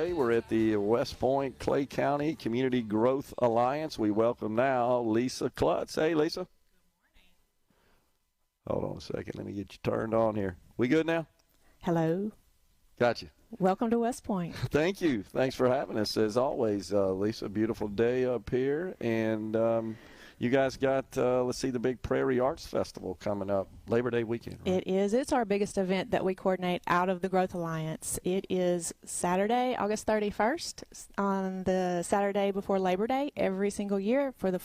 Hey, we're at the West Point Clay County Community Growth Alliance. We welcome now Lisa Klutts. Hey, Lisa. Hold on a second. Let me get you turned on here. We good now? Hello. Got you. Welcome to West Point. Thank you. Thanks for having us, as always, Lisa. Beautiful day up here. And you guys got, let's see, the big Prairie Arts Festival coming up Labor Day weekend, right? It is. It's our biggest event that we coordinate out of the Growth Alliance. It is Saturday, August 31st, on the Saturday before Labor Day, every single year for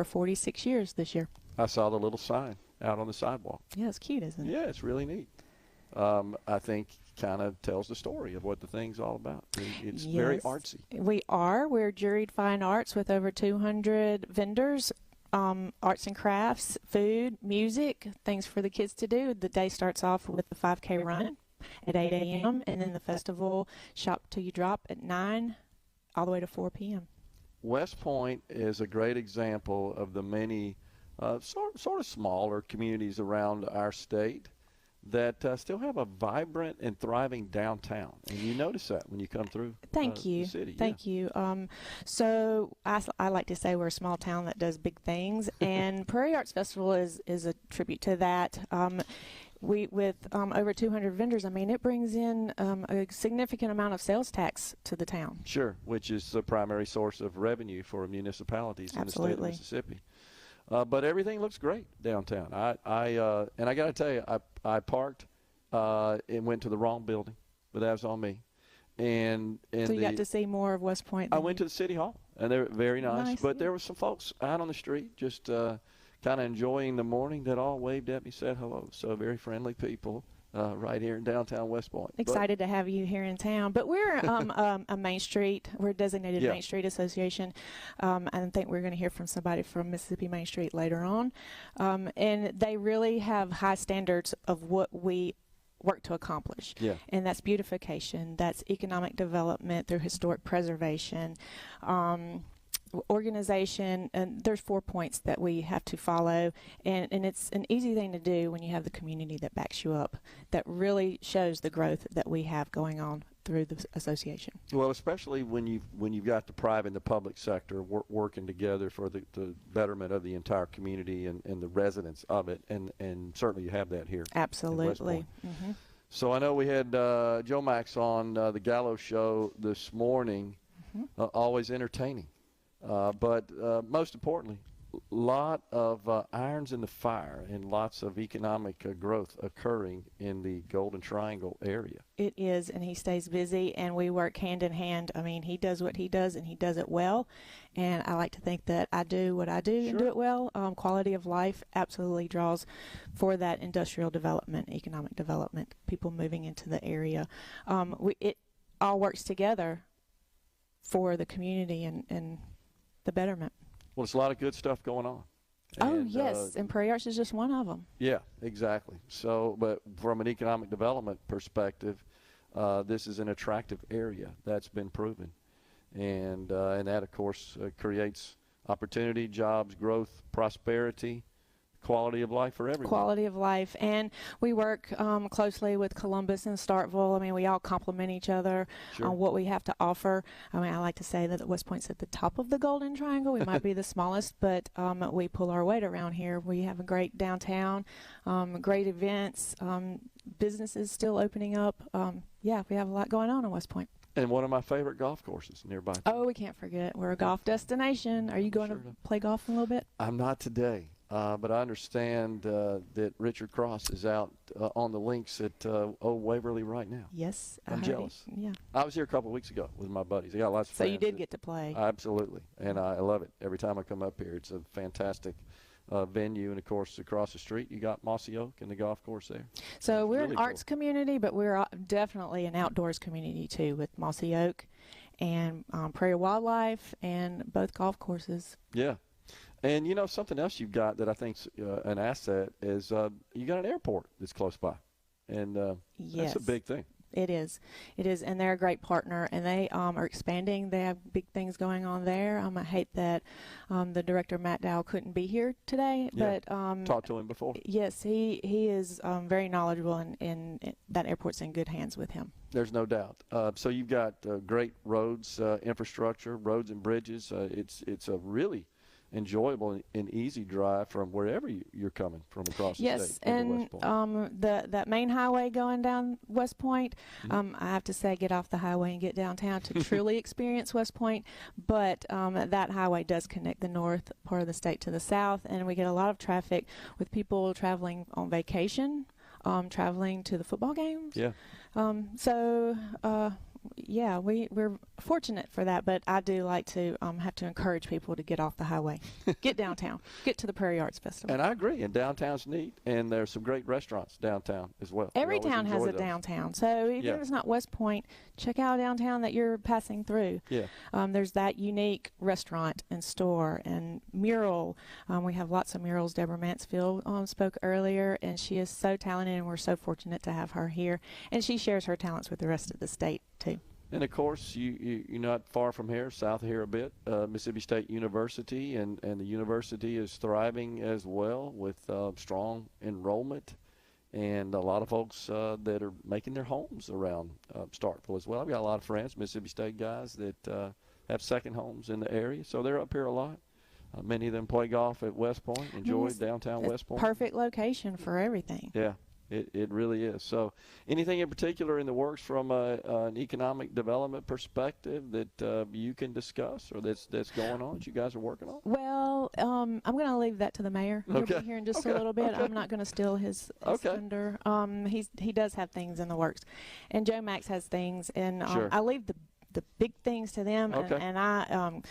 46 years this year. I saw the little sign out on the sidewalk. Yeah, it's cute, isn't it? Yeah, it's really neat. I think kind of tells the story of what the thing's all about. It's very artsy. We're juried fine arts with over 200 vendors. Arts and crafts, food, music, things for the kids to do. The day starts off with the 5K run at 8 a.m. and then the festival Shop Till You Drop at 9 all the way to 4 p.m. West Point is a great example of the many sort of smaller communities around our state that still have a vibrant and thriving downtown. And you notice that when you come through the city. Thank you. So I like to say we're a small town that does big things, and Prairie Arts Festival is a tribute to that. With over 200 vendors, I mean, it brings in a significant amount of sales tax to the town. Sure, which is the primary source of revenue for municipalities in the state of Mississippi. But everything looks great downtown. And I got to tell you, I parked and went to the wrong building, but that was on me. And so you got to see more of West Point. I went to the city hall, and they're very nice. But there were some folks out on the street just kind of enjoying the morning that all waved at me, said hello. So very friendly people. Right here in downtown West Point. Excited to have you here in town. But we're a Main Street. We're a designated Main Street association. I think we're going to hear from somebody from Mississippi Main Street later on. And they really have high standards of what we work to accomplish. Yeah. And that's beautification. That's economic development through historic preservation. Organization, and there's 4 points that we have to follow, and it's an easy thing to do when you have the community that backs you up, that really shows the growth that we have going on through the association. Well, especially when you've got the private and the public sector working together for the betterment of the entire community and the residents of it, and certainly you have that here. Absolutely. Mm-hmm. So I know we had Joe Max on the Gallo Show this morning, always entertaining. But most importantly, a lot of irons in the fire and lots of economic growth occurring in the Golden Triangle area. It is, and he stays busy, and we work hand in hand. I mean, he does what he does, and he does it well. And I like to think that I do what I do and do it well. Quality of life absolutely draws for that industrial development, economic development, people moving into the area. It all works together for the community and the betterment. Well, it's a lot of good stuff going on. Yes, and Prairie Arts is just one of them. Yeah, exactly. So, but from an economic development perspective, this is an attractive area. That's been proven. And that, of course, creates opportunity, jobs, growth, prosperity, quality of life for everyone. Quality of life. And we work closely with Columbus and Starkville. I mean, we all complement each other on what we have to offer. I mean, I like to say that West Point's at the top of the Golden Triangle. We might be the smallest, but we pull our weight around here. We have a great downtown, great events, businesses still opening up. We have a lot going on in West Point. And one of my favorite golf courses nearby. Oh, we can't forget. We're a golf destination. Are you going to play golf in a little bit? I'm not today. But I understand that Richard Cross is out on the links at Waverly right now. Yes. I'm jealous. Yeah. I was here a couple of weeks ago with my buddies. I got lots of friends. So you did get to play. Absolutely. And I love it. Every time I come up here, it's a fantastic venue. And, of course, across the street, you got Mossy Oak and the golf course there. So we're really an arts community, but we're definitely an outdoors community, too, with Mossy Oak and Prairie Wildlife and both golf courses. Yeah. And, you know, something else you've got that I think's an asset is you got an airport that's close by. And that's a big thing. It is. It is. And they're a great partner, and they are expanding. They have big things going on there. I hate that the director, Matt Dow, couldn't be here today. Yeah. But talked to him before. Yes, he is very knowledgeable, and that airport's in good hands with him. There's no doubt. So you've got great roads, infrastructure, roads and bridges. It's a really enjoyable and easy drive from wherever you're coming from across the state. Yes, and that main highway going down West Point, I have to say, get off the highway and get downtown to truly experience West Point. But that highway does connect the north part of the state to the south, and we get a lot of traffic with people traveling on vacation, traveling to the football games. Yeah. Yeah, we're fortunate for that, but I do like to have to encourage people to get off the highway, get downtown, get to the Prairie Arts Festival. And I agree, and downtown's neat, and there's some great restaurants downtown as well. Every town has a downtown, so even if it's not West Point, check out downtown that you're passing through. Yeah. There's that unique restaurant and store and mural. We have lots of murals. Deborah Mansfield spoke earlier, and she is so talented, and we're so fortunate to have her here. And she shares her talents with the rest of the state, too. And, of course, you're not far from here, south of here a bit, Mississippi State University, and the university is thriving as well with strong enrollment and a lot of folks that are making their homes around Starkville as well. I've got a lot of friends, Mississippi State guys, that have second homes in the area, so they're up here a lot. Many of them play golf at West Point, enjoy downtown West Point. Perfect location for everything. Yeah. It really is. So anything in particular in the works from an economic development perspective that you can discuss or that's going on that you guys are working on? Well, I'm going to leave that to the mayor. He'll be here in just a little bit. I'm not going to steal his thunder. He does have things in the works. And Joe Max has things. And I leave the big things to them. And I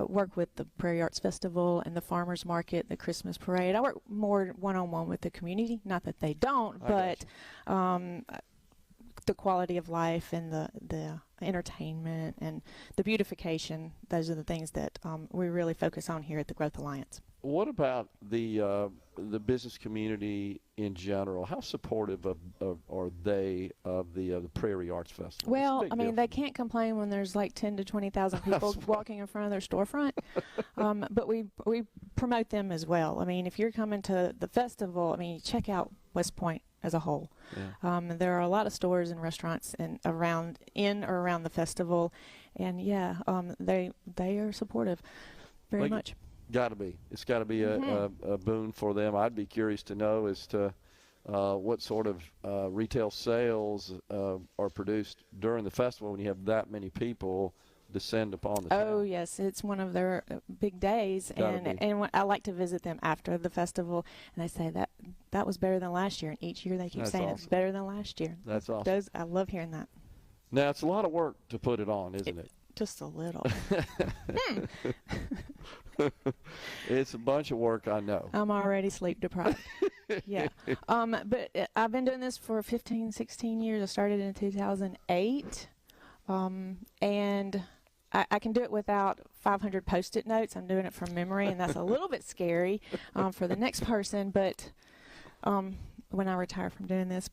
work with the Prairie Arts Festival and the Farmers Market, the Christmas Parade. I work more one-on-one with the community. Not that they don't, but the quality of life and the entertainment and the beautification, those are the things that we really focus on here at the Growth Alliance. What about the business community in general? How supportive are they of the Prairie Arts Festival? Well, I mean, they can't complain when there's like 10 to 20,000 people walking in front of their storefront. But we promote them as well. I mean, if you're coming to the festival, I mean, check out West Point as a whole. Yeah. There are a lot of stores and restaurants in or around the festival, and they are supportive very much. Got to be. It's got to be a boon for them. I'd be curious to know as to what sort of retail sales are produced during the festival when you have that many people descend upon the town. Oh, yes. It's one of their big days. And I like to visit them after the festival, and they say that was better than last year. And each year they keep saying it's better than last year. That's awesome. I love hearing that. Now, it's a lot of work to put it on, isn't it? Just a little. It's a bunch of work, I know. I'm already sleep deprived. Yeah. But I've been doing this for 15, 16 years. I started in 2008. And I can do it without 500 Post-it notes. I'm doing it from memory, and that's a little bit scary for the next person. But when I retire from doing this,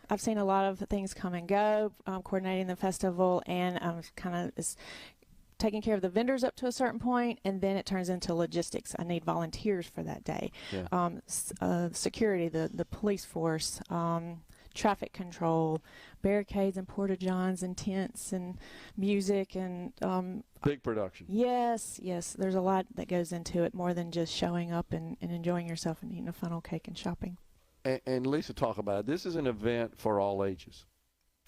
I've seen a lot of things come and go, coordinating the festival, and I'm kind of taking care of the vendors up to a certain point, and then it turns into logistics. I need volunteers for that day. Yeah. Security, the police force, traffic control, barricades and porta-johns and tents and music and big production. Yes. There's a lot that goes into it, more than just showing up and enjoying yourself and eating a funnel cake and shopping. And Lisa, talk about it. This is an event for all ages.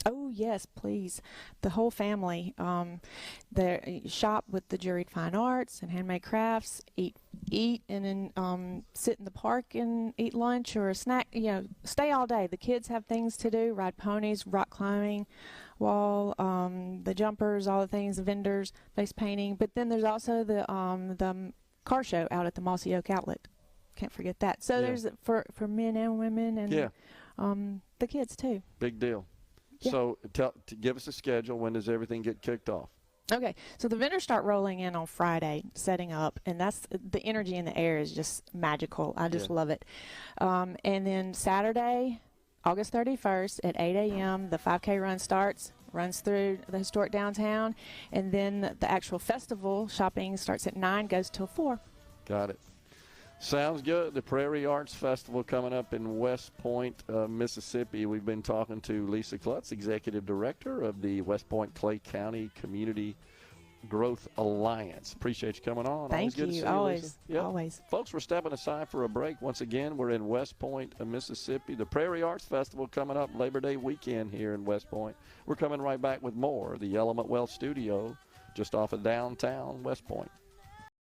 Oh, yes, please. The whole family. They shop with the juried fine arts and handmade crafts, eat and then sit in the park and eat lunch or a snack. Stay all day. The kids have things to do, ride ponies, rock climbing, wall, the jumpers, all the things, the vendors, face painting. But then there's also the car show out at the Mossy Oak Outlet. Can't forget that. So there's for men and women and the kids, too. Big deal. Yeah. So give us a schedule. When does everything get kicked off? Okay, so the vendors start rolling in on Friday, setting up, and that's the energy in the air is just magical. I just love it. And then Saturday, August 31st at 8 a.m., the 5K run starts, runs through the historic downtown, and then the actual festival shopping starts at 9, goes till 4. Got it. Sounds good. The Prairie Arts Festival coming up in West Point, Mississippi. We've been talking to Lisa Klutts, Executive Director of the West Point Clay County Community Growth Alliance. Appreciate you coming on. Thank Good to see you. you, Always. Lisa. Yep. Always. Folks, we're stepping aside for a break. Once again, we're in West Point, Mississippi. The Prairie Arts Festival coming up Labor Day weekend here in West Point. We're coming right back with more. The Element Wealth Studio just off of downtown West Point.